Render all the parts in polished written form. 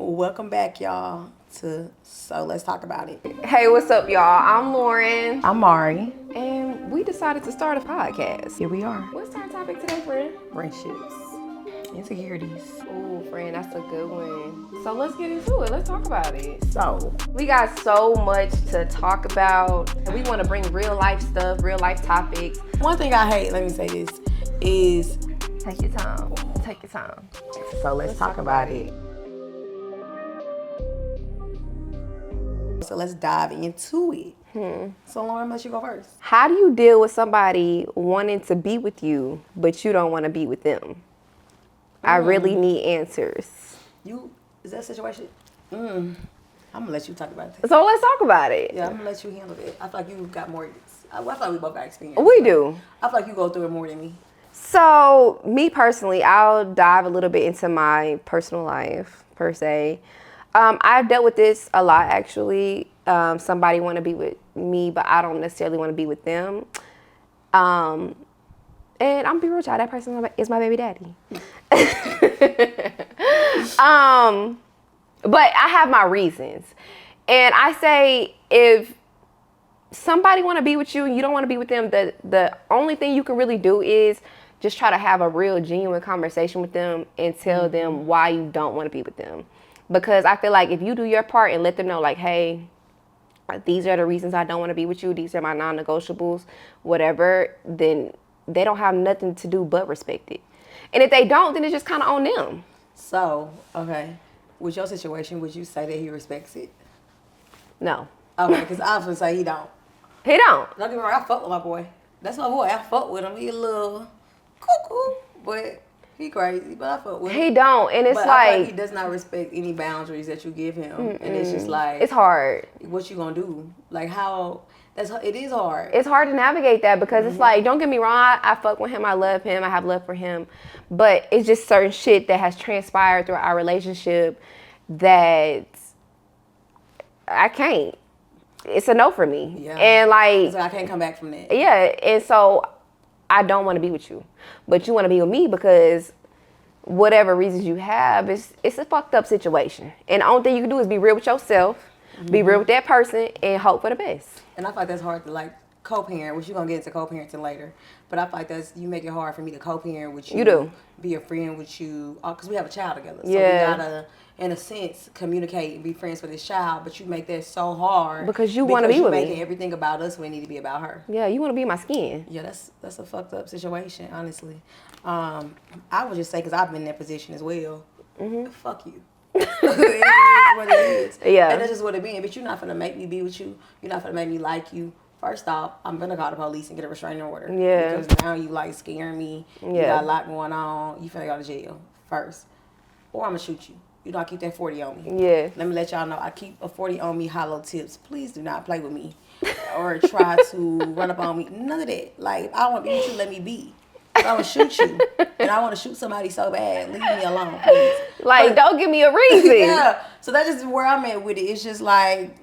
Welcome back, y'all, to So Let's Talk About It. Hey, what's up, y'all? I'm Lauren. I'm Mari. And we decided to start a podcast. Here we are. What's our topic today, friend? Friendships. Insecurities. Ooh, friend, that's a good one. So let's get into it. Let's talk about it. So, We got so much to talk about. We want to bring real life stuff, real life topics. one thing I hate, let me say this, is Take your time. Take your time. so let's talk about it. So let's dive into it. So Lauren, let you go first. How do you deal with somebody wanting to be with you, but you don't want to be with them? I really need answers. Is that a situation? I'm gonna let you talk about this. So let's talk about it. Yeah, I'm gonna let you handle it. I feel like you got more. I feel like we both got experience. We do. I feel like you go through it more than me. So, me personally, I'll dive a little bit into my personal life, per se. I've dealt with this a lot, actually. Somebody want to be with me, but I don't necessarily want to be with them. And I'm gonna be real, child. That person is my baby daddy. But I have my reasons. And I say, if somebody want to be with you and you don't want to be with them, the only thing you can really do is just try to have a real genuine conversation with them and tell them why you don't want to be with them. Because I feel like if you do your part and let them know, like, hey, these are the reasons I don't want to be with you, these are my non-negotiables, whatever, then they don't have nothing to do but respect it. And if they don't, then it's just kind of on them. So, okay, with your situation, would you say that he respects it? No. Okay, because I was gonna say he don't. He don't. Don't get me wrong, I fuck with my boy. That's my boy. I fuck with him. He a little cuckoo, but he crazy. But I fuck with him. He don't. And it's But I feel like he does not respect any boundaries that you give him, and it's just like it's hard. What you gonna do? Like how? It is hard. It's hard to navigate that because it's like, don't get me wrong, I fuck with him, I love him, I have love for him, but it's just certain shit that has transpired through our relationship that I can't. It's a no for me. Yeah. And like, so I can't come back from that. yeah, and so I don't want to be with you, but you want to be with me because whatever reasons you have, it's a fucked up situation. And the only thing you can do is be real with yourself, be real with that person, and hope for the best. And I feel like that's hard to like co-parent, which you're gonna get into co-parenting later. But I feel like you make it hard for me to co-parent with you. You do. Be a friend with you, because we have a child together. So Yeah. we gotta, in a sense, communicate and be friends with this child. But you make that so hard Because you wanna be with me. making everything about us when it need to be about her. Yeah, you want to be in my skin. Yeah, that's a fucked up situation, honestly. I would just say, because I've been in that position as well. Fuck you. It is what it is. Yeah. And that's just what it means. But you're not gonna make me be with you. You're not gonna make me like you. First off, I'm gonna call the police and get a restraining order. Yeah. Because now you like scaring me. You Yeah. got a lot going on. You finna go to jail first. Or I'm gonna shoot you. You know, I keep that 40 on me. Yeah. Let me let y'all know. I keep a 40 on me, hollow tips. Please do not play with me. Or try to run up on me. None of that. Like, if I want to be with you, let me be. I want to shoot you. And I want to shoot somebody so bad. Leave me alone, please. Like, don't give me a reason. Yeah. So that's just where I'm at with it. It's just like,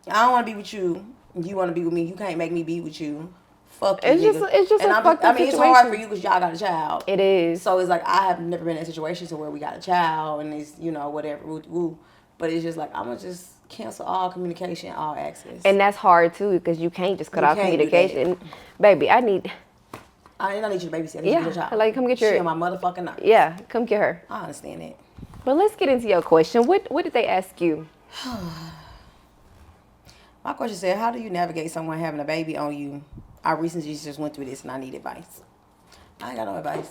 I don't want to be with you. You want to be with me. You can't make me be with you. Fuck you, It's just and a fucked up it's situation. hard for you because y'all got a child. It is. So it's like, I have never been in a situation to where we got a child and it's, whatever, woo. But it's just like, I'm going to just cancel all communication, all access. And that's hard too because you can't just cut off communication. Baby, I need don't need you to babysit. I need you to get your child. like come get your She on my motherfucking nerves. Yeah, come get her. I understand that. But let's get into your question. What did they ask you? My question said, how do you navigate someone having a baby on you? I recently just went through this and I need advice. I ain't got no advice.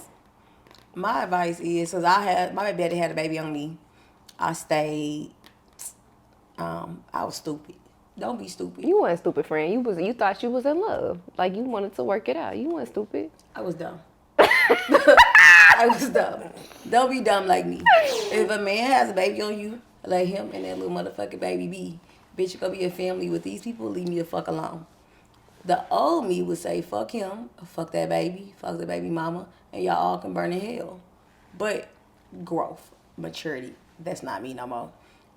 My advice is, because my baby daddy had a baby on me. I stayed, I was stupid. Don't be stupid. You weren't stupid, friend. You thought you was in love. Like you wanted to work it out. You weren't stupid. I was dumb. I was dumb. Don't be dumb like me. If a man has a baby on you, let him and that little motherfucking baby be. Bitch, you gonna be a family with these people, leave me the fuck alone. The old me would say, fuck him, fuck that baby, fuck the baby mama, and y'all all can burn in hell. But growth, maturity, that's not me no more.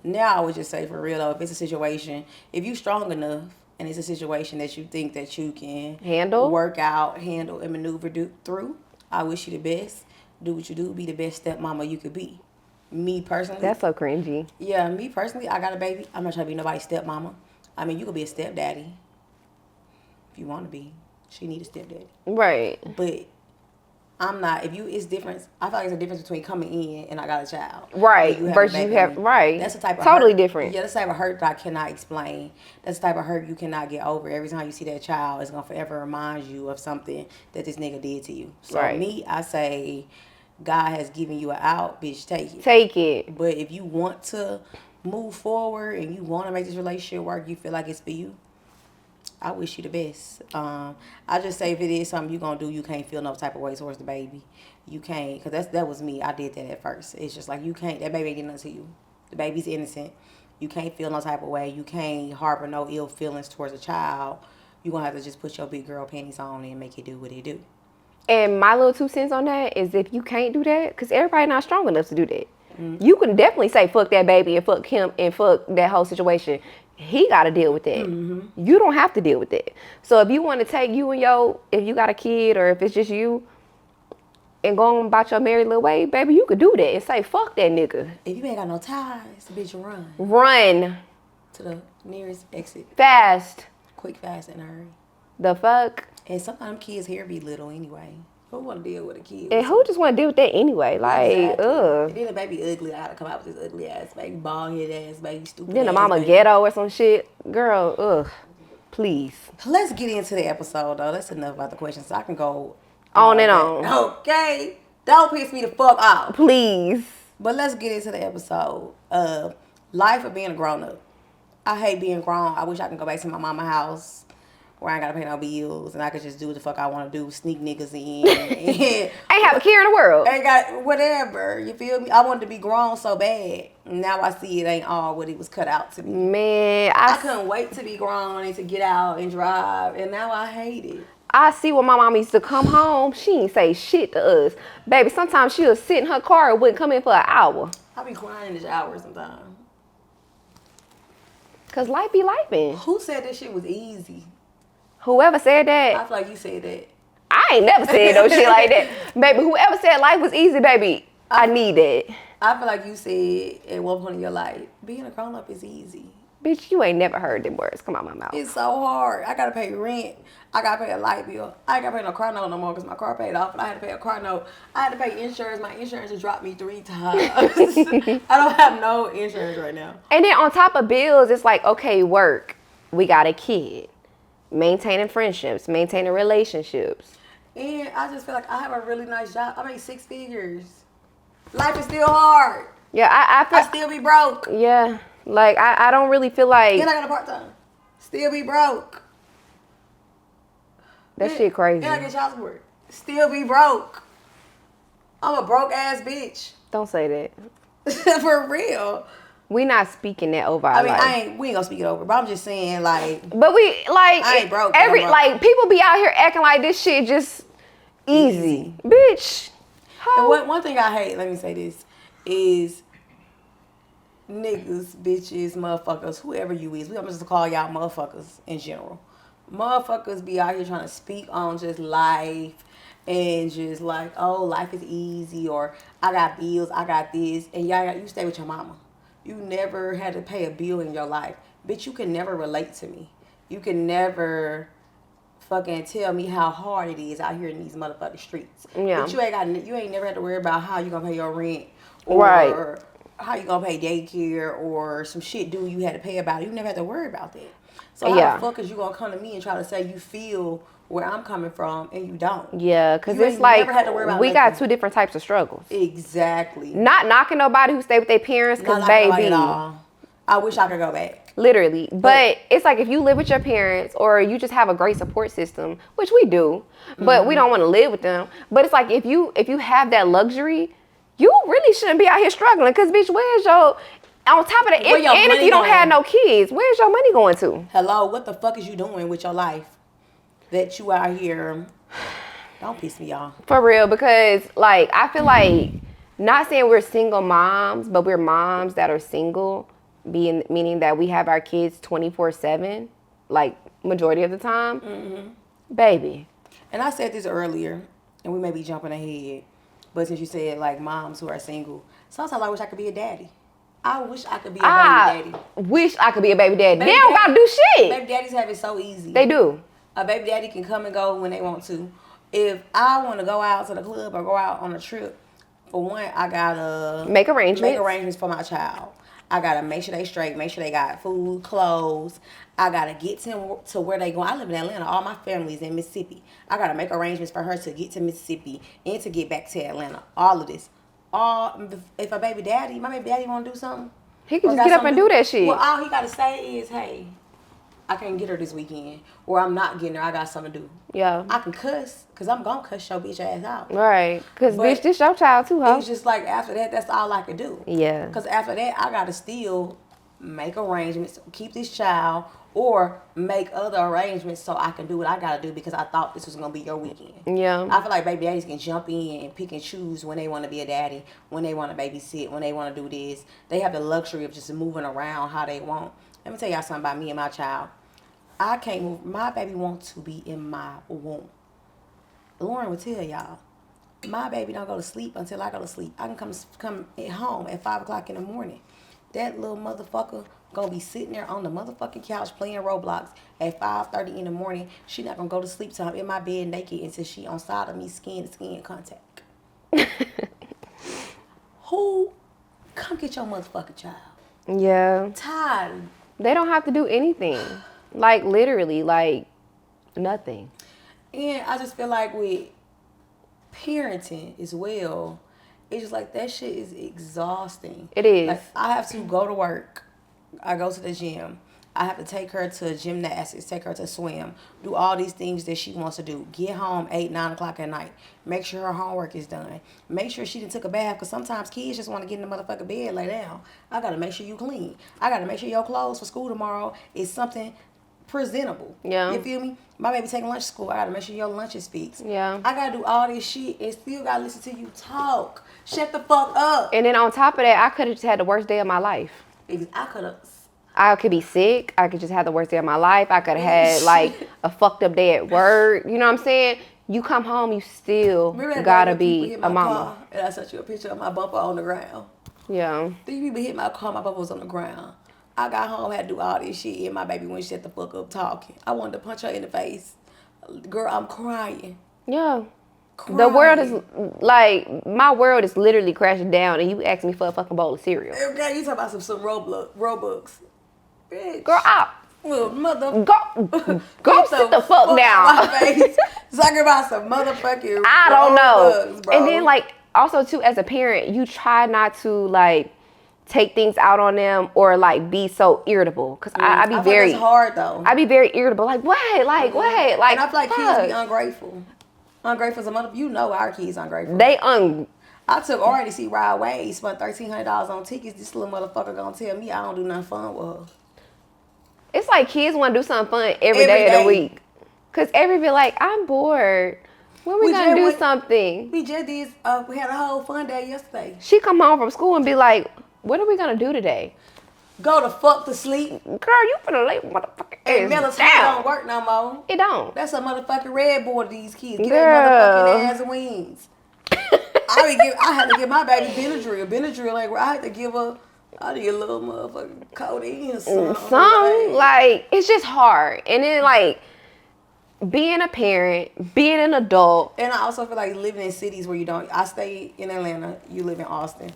Now I would just say, for real though, if it's a situation, if you strong enough and it's a situation that you think that you can work out, handle, and maneuver through, I wish you the best. Do what you do. Be the best stepmama you could be. Me personally. That's so cringy. Yeah, me personally, I got a baby. I'm not trying to be nobody's stepmama. I mean, you could be a stepdaddy if you want to be. She need a stepdaddy. Right. But I'm not. If you, it's different. I feel like it's a difference between coming in and I got a child. Right. You have Versus a baby. you have, right. That's the type of totally hurt. different. Yeah, that's the type of hurt that I cannot explain. That's the type of hurt you cannot get over. Every time you see that child, it's gonna forever remind you of something that this nigga did to you. So Right. me, I say, God has given you an out, bitch. Take it. Take it. But if you want to move forward and you want to make this relationship work, you feel like it's for you, I wish you the best. I just say if it is something you gonna do, you can't feel no type of way towards the baby. You can't, cause that was me. I did that at first. It's just like you can't. That baby ain't getting nothing to you. The baby's innocent. You can't feel no type of way. You can't harbor no ill feelings towards a child. You gonna have to just put your big girl panties on and make it do what it do. And my little 2 cents on that is if you can't do that, because everybody not strong enough to do that. You can definitely say fuck that baby and fuck him and fuck that whole situation. He got to deal with that. You don't have to deal with that. So if you want to take you and if you got a kid or if it's just you and go on about your married little way, baby, you could do that and say fuck that nigga. If you ain't got no ties, bitch, run Run. to the nearest exit. Fast. Quick, fast, and hurry. The fuck? And sometimes kids' hair be little anyway. Who want to deal with a kid? And who just want to deal with that anyway? Like, Exactly. ugh. And then the baby ugly. I gotta come out with this ugly ass baby, bald head ass baby, stupid. Then the ass mama baby. ghetto or some shit. Girl, ugh. Please. Let's get into the episode though. That's enough about the questions. So I can go On and on. Okay. Don't piss me the fuck off. Please. But let's get into the episode. Life of being a grown up. I hate being grown. I wish I could go back to my mama's house where I ain't gotta pay no bills and I could just do what the fuck I want to do, sneak niggas in. Ain't have a care in the world. Ain't got whatever. You feel me? I wanted to be grown so bad. Now I see it ain't all what it was cut out to be. Man, I couldn't wait to be grown and to get out and drive, and now I hate it. I see when my mom used to come home, she ain't say shit to us. Baby, sometimes she'll sit in her car and wouldn't come in for an hour. I be crying in the shower sometimes. Cause life be lifing. Who said this shit was easy? Whoever said I that, feel like you said that. I ain't never said no shit like that. Baby, whoever said life was easy, baby, I need that. I feel like you said at one point in your life, being a grown up is easy. Bitch, you ain't never heard them words come out my mouth. It's so hard. I gotta pay rent. I gotta pay a light bill. I ain't gotta pay no car note no more because my car paid off. And I had to pay a car note. I had to pay insurance. My insurance has dropped me 3 times. I don't have no insurance right now. And then on top of bills, it's like, okay, work. We got a kid. Maintaining friendships, maintaining relationships. And I just feel like I have a really nice job. I make 6 figures. Life is still hard. Yeah, I I still be broke. yeah, like I don't really feel like And I got a part-time. Still be broke. that shit crazy. And I get child support. Still be broke. I'm a broke ass bitch. Don't say that. For real. We not speaking that over our I mean, life. we ain't gonna speak it over, but I'm just saying, like, But we like I ain't broke, but every I'm broke. like people be out here acting like this shit just easy. Bitch. and one thing I hate, let me say this, is niggas, bitches, motherfuckers, whoever you is. I'm just call y'all motherfuckers in general. Motherfuckers be out here trying to speak on just life and just like, oh, life is easy, or I got bills, I got this, and you stay with your mama. You never had to pay a bill in your life. Bitch, you can never relate to me. You can never fucking tell me how hard it is out here in these motherfucking streets. Yeah. But you ain't never had to worry about how you gonna pay your rent or Right. how you gonna pay daycare or some shit due you had to pay about it. You never had to worry about that. So Yeah. how the fuck is you gonna come to me and try to say you feel where I'm coming from and you don't? Yeah, because You it's ain't like never had to worry about we got nothing. 2 different types of struggles. Exactly. Not knocking nobody who stay with their parents, Not because like nobody baby, at all. I wish I could go back. literally. But it's like if you live with your parents or you just have a great support system, which we do, but we don't want to live with them. But it's like if you have that luxury, you really shouldn't be out here struggling. Because bitch, where's your on top of that? Where your And if money you don't going? have no kids, where's your money going to? Hello, what the fuck is you doing with your life that you out here? Don't piss me off. For real, because like I feel like not saying we're single moms, but we're moms that are single, meaning that we have our kids 24/7, like majority of the time. Baby. And I said this earlier, and we may be jumping ahead, but since you said like moms who are single, Sometimes I wish I could be a daddy. I wish I could be a I baby daddy. wish I could be a baby daddy. Baby They don't daddy- gotta do shit. Baby daddies have it so easy. They do. A baby daddy can come and go when they want to. If I want to go out to the club or go out on a trip, for one, I gotta Make arrangements. for my child. I gotta make sure they straight, make sure they got food, clothes. I gotta get them to where they going. I live in Atlanta. All my family's in Mississippi. I gotta make arrangements for her to get to Mississippi and to get back to Atlanta. All of this. If my baby daddy want to do something, He can just get up and do that shit. Well, all he gotta say is, "Hey, I can't get her this weekend," or "I'm not getting her. I got something to do." Yeah. I can cuss, cause I'm gonna cuss your bitch ass out. Right. Cause But bitch, this your child too, huh? It's just like after that, that's all I can do. Yeah. Cause after that, I gotta still make arrangements, keep this child, or make other arrangements so I can do what I gotta do because I thought this was gonna be your weekend. Yeah. I feel like baby daddies can jump in and pick and choose when they want to be a daddy, when they want to babysit, when they want to do this. They have the luxury of just moving around how they want. Let me tell y'all something about me and my child. I can't move. My baby wants to be in my womb. Lauren will tell y'all, my baby don't go to sleep until I go to sleep. I can come at home at 5 o'clock in the morning. That little motherfucker gonna be sitting there on the motherfucking couch playing Roblox at 5:30 in the morning. She not gonna go to sleep till I'm in my bed naked until she on side of me, skin to skin contact. Who? Come get your motherfucking child. Yeah. Tired. They don't have to do anything. Like literally, like nothing. And I just feel like with parenting as well, it's just like that shit is exhausting. It is. Like I have to go to work. I go to the gym. I have to take her to gymnastics, take her to swim, do all these things that she wants to do. Get home 8, 9 o'clock at night. Make sure her homework is done. Make sure she done took a bath because sometimes kids just want to get in the motherfucking bed, lay down. I got to make sure you clean. I got to make sure your clothes for school tomorrow is something presentable. Yeah. You feel me? My baby taking lunch to school. I got to make sure your lunch is fixed. Yeah. I got to do all this shit and still got to listen to you talk. Shut the fuck up. And then on top of that, I could have just had the worst day of my life. I could have. I could be sick. I could just have the worst day of my life. I could have had like a fucked up day at work. You know what I'm saying? You come home, you still gotta be a mama. And I sent you a picture of my bumper on the ground. Yeah. 3 people hit my car, my bumper was on the ground. I got home, had to do all this shit, and my baby wouldn't shut the fuck up talking. I wanted to punch her in the face. Girl, I'm crying. Yeah. Crying. The world is like, my world is literally crashing down, and you ask me for a fucking bowl of cereal. Okay, you talking about some Robux. Bitch. Girl, Little mother. Go sit the fuck down. Talking about some motherfucking I don't know. Robux, bro. And then like, also too, as a parent, you try not to like take things out on them or like be so irritable. Cause I be very, it's hard though. I be very irritable. Like, what? Like, what? Like, and I feel like fuck. kids be ungrateful. Ungrateful as a mother. You know our kids ungrateful. I took Ari to see Ride Wave, spent $1,300 on tickets. This little motherfucker gonna tell me I don't do nothing fun with her. It's like kids want to do something fun every day of the week. Cause every be like, I'm bored. When we gonna do something? We just did. We had a whole fun day yesterday. She come home from school and be like, what are we gonna do today? Go to fuck to sleep. Girl, you finna lay motherfucking And melatonin don't work no more. It don't. That's a motherfucking Red Bull to these kids. Get Girl. their motherfucking ass wings. I had to give my baby Benadryl. Benadryl, like I had to give her. I need a little motherfucking codeine or something. Like, it's just hard. And then, like, being a parent, being an adult. And I also feel like living in cities where you don't. I stay in Atlanta. You live in Austin.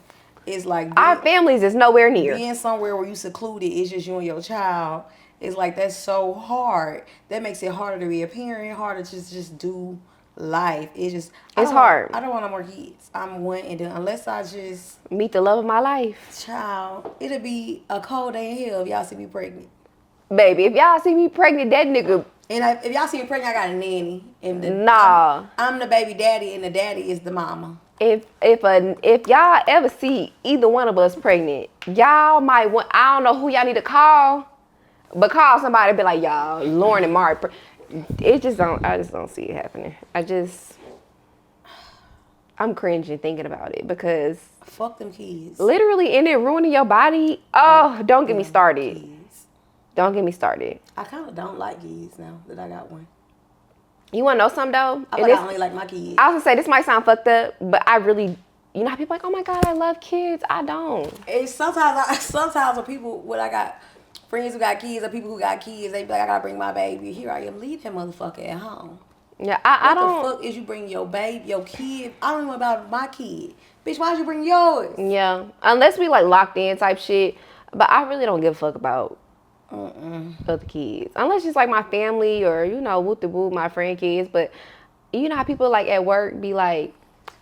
It's like Our families is nowhere near. Being somewhere where you secluded, it's just you and your child. It's like that's so hard. That makes it harder to be a parent, harder to just do life. It's hard. I don't want no more kids. I'm one and done. Unless I just meet the love of my life. Child, it'll be a cold day in hell if y'all see me pregnant. Baby, if y'all see me pregnant, that nigga. And if y'all see me pregnant, I got a nanny. And I'm the baby daddy, and the daddy is the mama. If y'all ever see either one of us pregnant, y'all might want. I don't know who y'all need to call, but call somebody and be like, y'all, Lauren and Mari. I just don't see it happening. I'm cringing thinking about it because fuck them kids. Literally, and it ruining your body. Oh, don't get me started. Kids. Don't get me started. I kind of don't like kids now that I got one. You want to know something though? I only like my kids. I was gonna say this might sound fucked up, but I really you know how people like, oh my God, I love kids. I don't. And sometimes when people, when I got friends who got kids or people who got kids, they be like, I gotta bring my baby. Here I am, leave that motherfucker at home. Yeah, I What the don't. fuck is you bring your baby, your kid? I don't know about my kid. Bitch, why'd you bring yours? Yeah, unless we like locked in type shit. But I really don't give a fuck about other kids, unless it's like my family or whoop the whoop my friend kids. But you know how people like at work be like,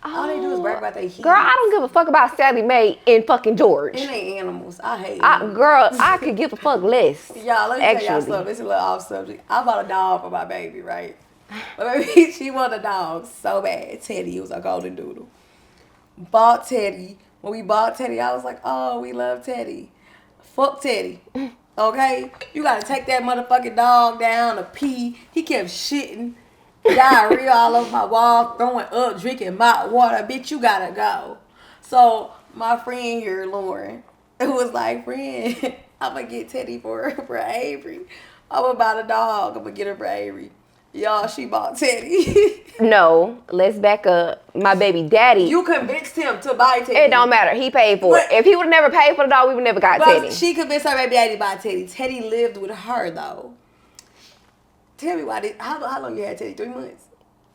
All they do is brag about their kids. girl, I don't give a fuck about Sally Mae and fucking George. And they animals. I hate them. Girl, I could give a fuck less. Y'all, let me tell y'all something. It's a little off subject. I bought a dog for my baby, right? My baby, she wanted a dog so bad. Teddy, it was a golden doodle. Bought Teddy. When we bought Teddy, I was like, oh, we love Teddy. Fuck Teddy. Okay? You gotta take that motherfucking dog down to pee. He kept shitting. Diarrhea all over my wall, throwing up, drinking my water. Bitch, you gotta go. So my friend here, Lauren, it was like, friend, I'm gonna get Teddy for Avery. I'm gonna buy the dog. I'm gonna get her for Avery. Y'all, she bought Teddy. No, let's back up. My baby daddy. You convinced him to buy Teddy. It don't matter. He paid for it. If he would have never paid for the dog, we would never got Teddy. She convinced her baby daddy to buy Teddy. Teddy lived with her though. Tell me how long you had Teddy? 3 months?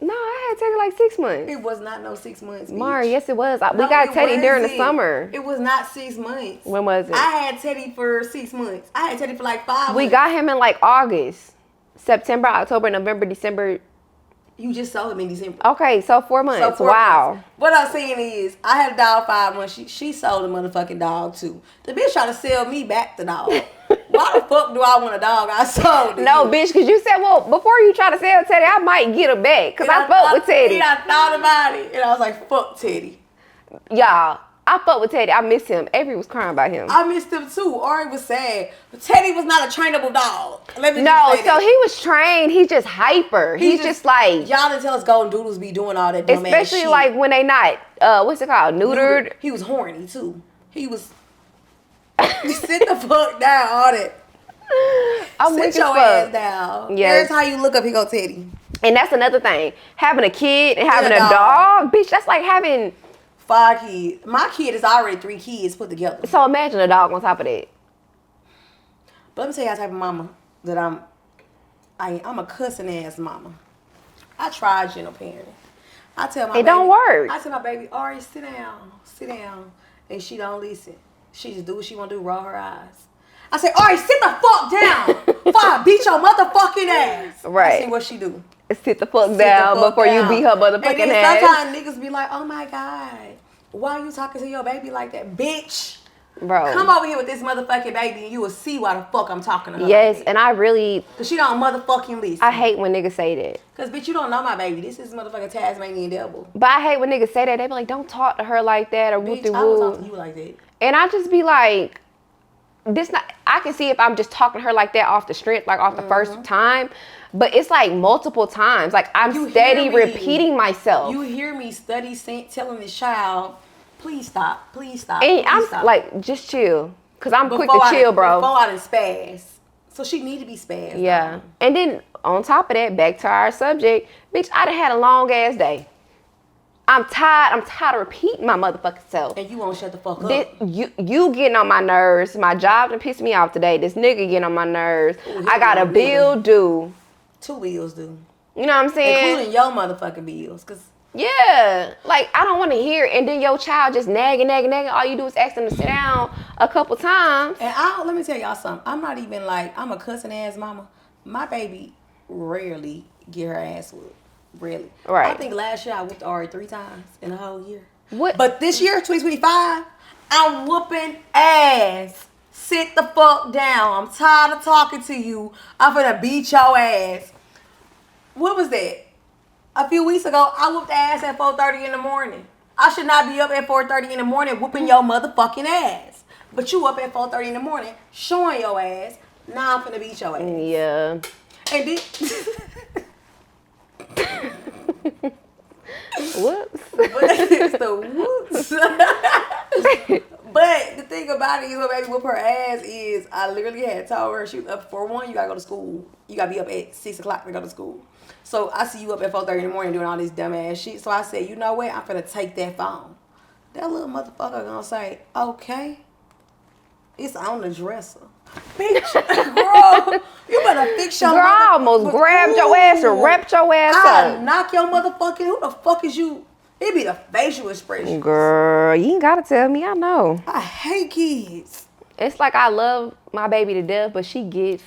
No, I had Teddy like 6 months. It was not no 6 months. Mari, yes it was. We got Teddy during the summer. It was not 6 months. When was it? I had Teddy for 6 months. I had Teddy for like 5 months. We got him in like August, September, October, November, December. You just sold him in December. Okay, so 4 months. Wow. Months. What I'm saying is, I had a dog 5 months. She sold a motherfucking dog too. The bitch tried to sell me back the dog. Why the fuck do I want a dog I sold? No, bitch, because you said, well, before you try to sell Teddy, I might get her back. Because I fuck with Teddy. I thought about it. And I was like, fuck Teddy. Y'all, I fuck with Teddy. I miss him. Avery was crying about him. I missed him too. Ari was sad. But Teddy was not a trainable dog. No, so he was trained. He's just hyper. He's just like... Y'all didn't tell us golden doodles be doing all that dumb ass shit. Especially like when they not, what's it called, neutered? He was horny too. He was... Sit the fuck down, all that. Sit your ass down. Yes. Every time you look up, he go Teddy. And that's another thing. Having a kid and having a dog, bitch, that's like having... 5 kids. My kid is already 3 kids put together. So imagine a dog on top of that. But let me tell you how type of mama that I'm a cussing ass mama. I tried gentle parenting. I tell my baby, don't work. I tell my baby, Ari, sit down. And she don't listen. She just do what she want to do, roll her eyes. I say, Ari, sit the fuck down before I beat your motherfucking ass. Right. See what she do. Sit the fuck down before you beat her motherfucking and then ass. Sometimes niggas be like, oh my God, why are you talking to your baby like that? Bitch. Bro. Come over here with this motherfucking baby and you will see why the fuck I'm talking to her. Yes, and I really... Because she don't motherfucking listen. I hate when niggas say that. Because, bitch, you don't know my baby. This is motherfucking Tasmanian devil. But I hate when niggas say that. They be like, don't talk to her like that or whoop de whoop. I don't talk to you like that. And I just be like... I can see if I'm just talking to her like that off the strength, like off the first time, but it's like multiple times. Like I'm steady repeating myself. You hear me telling this child, please stop, please stop. And please stop. like, just chill, cause I'm quick to chill, bro. Before I done spaz, so she need to be spaz. Yeah, and then on top of that, back to our subject, bitch, I done had a long ass day. I'm tired of repeating my motherfucking self. And you won't shut the fuck up. You getting on my nerves. My job done pissed me off today. This nigga getting on my nerves. Ooh, I got a bill due. 2 bills due. You know what I'm saying? Including your motherfucking bills. Yeah. Like, I don't want to hear it. And then your child just nagging. All you do is ask them to sit down a couple times. And let me tell y'all something. I'm not even like, I'm a cussing ass mama. My baby rarely get her ass whooped. Really. Right. I think last year I whooped Ari 3 times in a whole year. What? But this year, 2025, I'm whooping ass. Sit the fuck down. I'm tired of talking to you. I'm finna beat your ass. What was that? A few weeks ago, I whooped ass at 4:30 in the morning. I should not be up at 4:30 in the morning whooping your motherfucking ass. But you up at 4:30 in the morning showing your ass. Now I'm finna beat your ass. Yeah. And then... Whoops. It's the whoops. But the thing about it is, what baby whoop her ass is, I literally had told her she was up for 1. You gotta go to school. You gotta be up at 6 o'clock to go to school. So I see you up at 4:30 in the morning doing all this dumb ass shit. So I said, you know what? I'm finna take that phone. that little motherfucker gonna say, okay, it's on the dresser. Bitch, girl, you better fix your Girl, I almost grabbed your ass and wrapped your ass I up. knock your motherfucking, who the fuck is you? It be the facial expression. Girl, you ain't gotta tell me, I know. I hate kids. It's like I love my baby to death, but she gets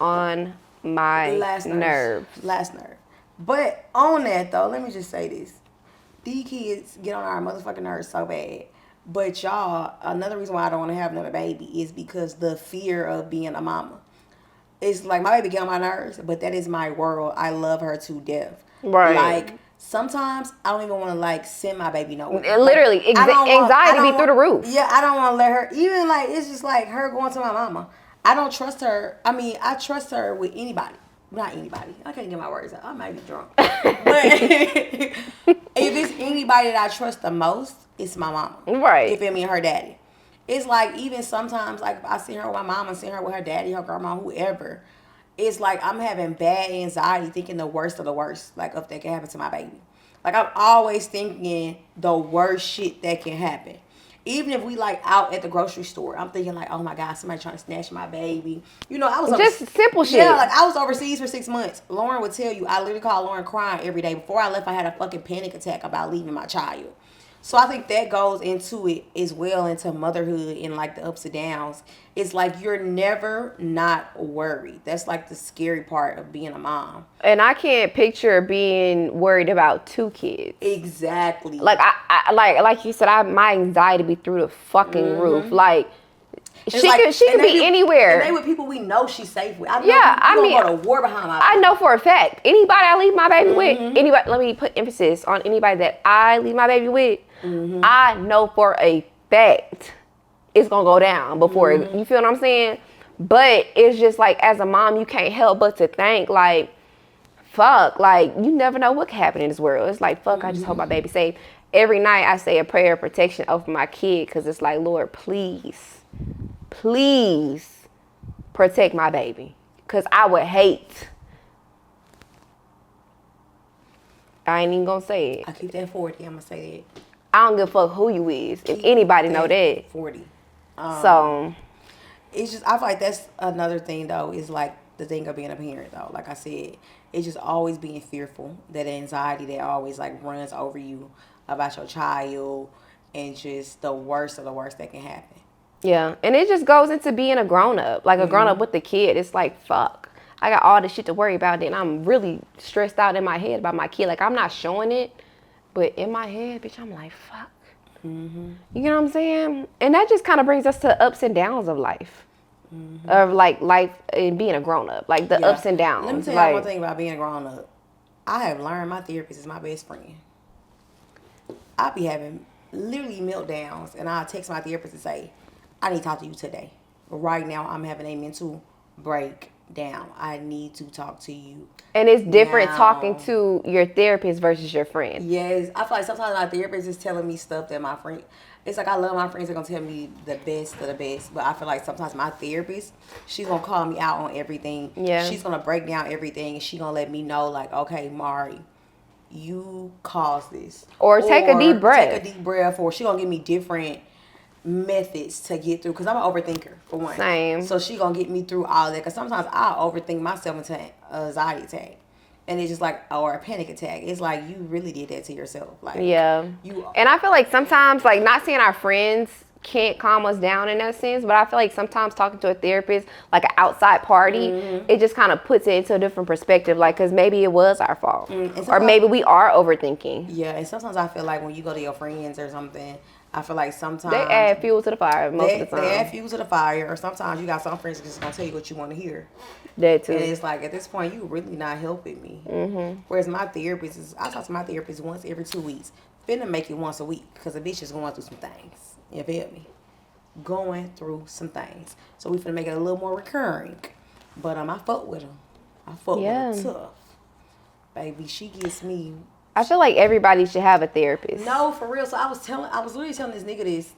on my nerves. Last nerve. But on that though, let me just say this. These kids get on our motherfucking nerves so bad. But y'all, another reason why I don't want to have another baby is because the fear of being a mama. It's like my baby get on my nerves, but that is my world. I love her to death. Right. Like sometimes I don't even want to like send my baby nowhere. Literally, like, anxiety be through the roof. Yeah, I don't want to let her. Even like it's just like her going to my mama. I don't trust her. I mean, I trust her with anybody. Not anybody. I can't get my words out. I might be drunk. But if it's anybody that I trust the most, it's my mama. Right. You feel me? And her daddy. It's like even sometimes like I see her with my mom and see her with her daddy, her grandma, whoever. It's like I'm having bad anxiety thinking the worst of the worst. Like if that can happen to my baby. Like I'm always thinking the worst shit that can happen. Even if we like out at the grocery store, I'm thinking like, oh my God, somebody trying to snatch my baby. You know, I was just simple shit. Yeah, like I was overseas for 6 months. Lauren would tell you, I literally called Lauren crying every day. Before I left, I had a fucking panic attack about leaving my child. So I think that goes into it as well, into motherhood and like the ups and downs. It's like you're never not worried. That's like the scary part of being a mom. And I can't picture being worried about 2 kids. Exactly. Like I like you said, my anxiety be through the fucking roof. Like she could be anywhere. And they with people we know she's safe with. I mean, go to war behind my baby. I know for a fact. Anybody I leave my baby with, anybody. Let me put emphasis on anybody that I leave my baby with. I know for a fact it's gonna go down before you feel what I'm saying. But it's just like as a mom, you can't help but to think like, fuck, like you never know what can happen in this world. It's like fuck. I just hope my baby's safe. Every night I say a prayer of protection over my kid because it's like, Lord, please protect my baby. Because I would hate. I ain't even gonna say it. I keep that 40. I'm gonna say that. I don't give a fuck who you is. If anybody know that. 40. So. It's just, I feel like that's another thing though, is like the thing of being a parent though. Like I said, it's just always being fearful. That anxiety that always like runs over you about your child and just the worst of the worst that can happen. Yeah. And it just goes into being a grown up. Like a grown up with the kid. It's like, fuck. I got all this shit to worry about. Then I'm really stressed out in my head about my kid. Like I'm not showing it. But in my head, bitch, I'm like, fuck. You know what I'm saying? And that just kind of brings us to ups and downs of life. Of like life and being a grown up. Like the ups and downs. Let me tell you one thing about being a grown up. I have learned my therapist is my best friend. I be having literally meltdowns and I'll text my therapist and say, I need to talk to you today. Right now I'm having a mental breakdown. I need to talk to you. And it's different talking to your therapist versus your friend. Yes. I feel like sometimes my therapist is telling me stuff that my friend, it's like I love my friends, they're going to tell me the best of the best. But I feel like sometimes my therapist, she's going to call me out on everything. Yeah. She's going to break down everything and she's going to let me know like, okay, Mari, you caused this. Or take a deep breath. Take a deep breath. Or she's going to give me different methods to get through, because I'm an overthinker for one. Same. So she gonna get me through all that, because sometimes I overthink myself into an anxiety attack, and it's just like, or a panic attack. It's like you really did that to yourself. Like and I feel like sometimes, like, not saying our friends can't calm us down in that sense, but I feel like sometimes talking to a therapist, like an outside party, it just kind of puts it into a different perspective, like, because maybe it was our fault, or maybe we are overthinking. Yeah, and sometimes I feel like when you go to your friends or something, I feel like sometimes they add fuel to the fire most of the time. They add fuel to the fire, or sometimes you got some friends that's just gonna tell you what you want to hear. That too. And it's like, at this point, you really not helping me. Whereas my therapist is, I talk to my therapist once every 2 weeks. Finna make it once a week, because the bitch is going through some things. You feel me? Going through some things. So we finna make it a little more recurring. But I fuck with her. I fuck with her tough. Baby, she gets me. I feel like everybody should have a therapist. No, for real. So I was literally telling this nigga this.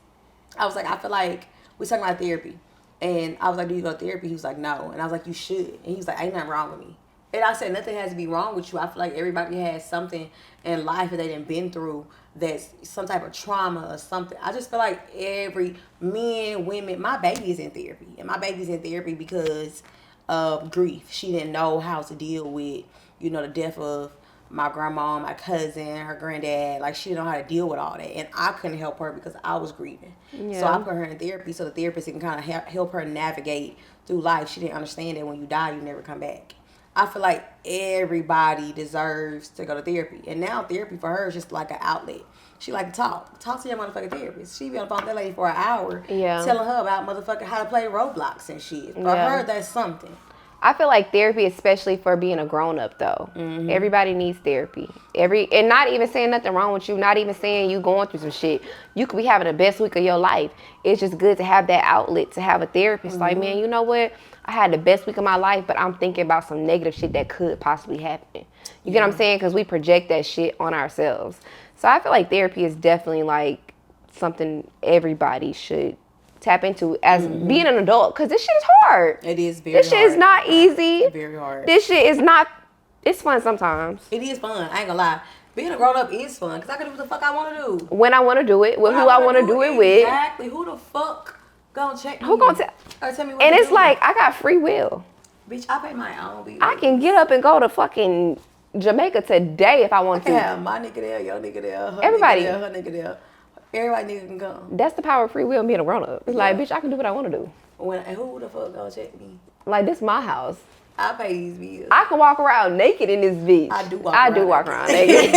I was like, I feel like we talking about therapy. And I was like, do you go to therapy? He was like, no. And I was like, you should. And he was like, ain't nothing wrong with me. And I said nothing has to be wrong with you. I feel like everybody has something in life that they done been through that's some type of trauma or something. I just feel like every men, women, my baby's in therapy. And my baby's in therapy because of grief. She didn't know how to deal with, the death of my grandma, my cousin, her granddad. Like, she didn't know how to deal with all that. And I couldn't help her because I was grieving. Yeah. So I put her in therapy so the therapist can kind of help her navigate through life. She didn't understand that when you die, you never come back. I feel like everybody deserves to go to therapy. And now therapy for her is just like an outlet. She like to talk. Talk to your motherfucking therapist. She be on the phone with that lady for an hour telling her about motherfucking how to play Roblox and shit. For her, that's something. I feel like therapy, especially for being a grown-up, though. Mm-hmm. Everybody needs therapy. And not even saying nothing wrong with you, not even saying you going through some shit. You could be having the best week of your life. It's just good to have that outlet, to have a therapist. Mm-hmm. Like, man, you know what? I had the best week of my life, but I'm thinking about some negative shit that could possibly happen. You get what I'm saying? Because we project that shit on ourselves. So I feel like therapy is definitely, like, something everybody should tap into as being an adult, because this shit is hard. It is very hard. This shit is not easy. Very hard. This shit is not, it's fun sometimes. It is fun. I ain't gonna lie. Being a grown up is fun because I can do what the fuck I want to do. When I want to do it, with who I want to do it with. Exactly. Who the fuck gonna check me? Who gonna tell me what and to it's do? like, I got free will. Bitch, I pay my own bills. I can get up and go to fucking Jamaica today if I want to. Yeah, my nigga there, your nigga there, her Everybody. nigga there, her nigga there. Everybody nigga can come. That's the power of free will and being a grown up. It's like, bitch, I can do what I want to do. And who the fuck gonna check me? Like, this my house. I pay these bills. I can walk around naked in this bitch. I do walk around naked.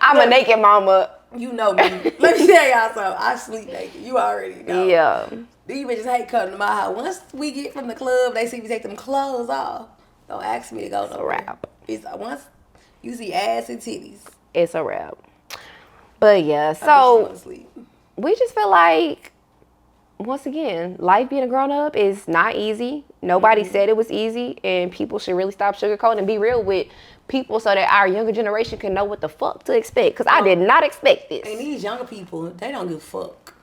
I'm a naked mama. You know me. Let me tell y'all something. I sleep naked. You already know. Yeah. These bitches hate coming to my house. Once we get from the club, they see me take them clothes off. Don't ask me to go nowhere. Wrap. It's once you see ass and titties. It's a wrap. But yeah, so we just feel like, once again, life being a grown up is not easy. Nobody said it was easy, and people should really stop sugarcoating and be real with people so that our younger generation can know what the fuck to expect. Because I did not expect this. And these younger people, they don't give a fuck.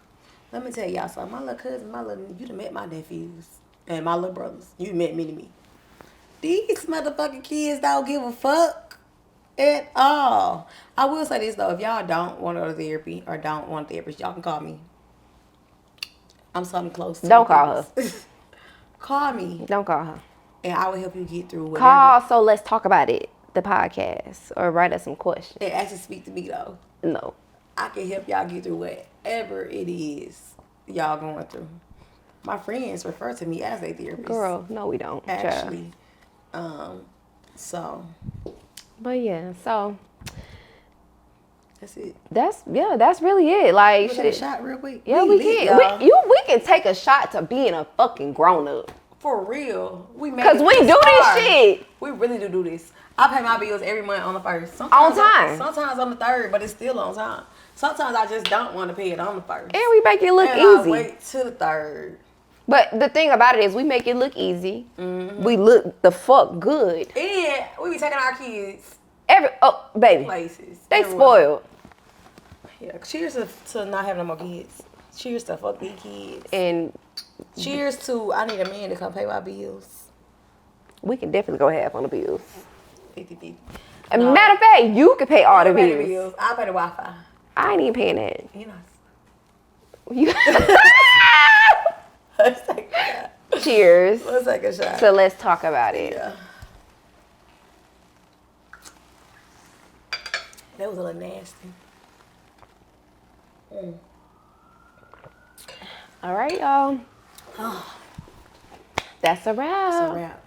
Let me tell y'all something. My little cousin, you done met my nephews and my little brothers. You met me. These motherfucking kids don't give a fuck at all. I will say this though, if y'all don't want to go to therapy or don't want a therapist, y'all can call me. I'm something close to. Don't call her. Call me. Don't call her. And I will help you get through whatever. Call, so let's talk about it, the podcast, or write us some questions. And actually speak to me though. No. I can help y'all get through whatever it is y'all going through. My friends refer to me as a therapist. Girl, no we don't. Actually. So. But yeah, so. That's it. That's really it. Like, take a shot real quick. Yeah, we can. We can take a shot to being a fucking grown up. For real. Because we do this shit. We really do this. I pay my bills every month on the 1st. Sometimes on time. Sometimes on the 3rd, but it's still on time. Sometimes I just don't want to pay it on the 1st. And we make it look easy. I wait till the 3rd. But the thing about it is we make it look easy. Mm-hmm. We look the fuck good. And we be taking our kids baby. Places. They spoiled. Yeah. Cheers to not having no more kids. Cheers to fuck these kids. And cheers to I need a man to come pay my bills. We can definitely go half on the bills. 50-50. No. Matter of fact, you can pay all the bills. I'll pay the Wi-Fi. I ain't even paying that. You know. Let's take a shot. Cheers. Let's take a shot. So let's talk about it. Yeah. That was a little nasty. All right, y'all. That's a wrap. That's a wrap.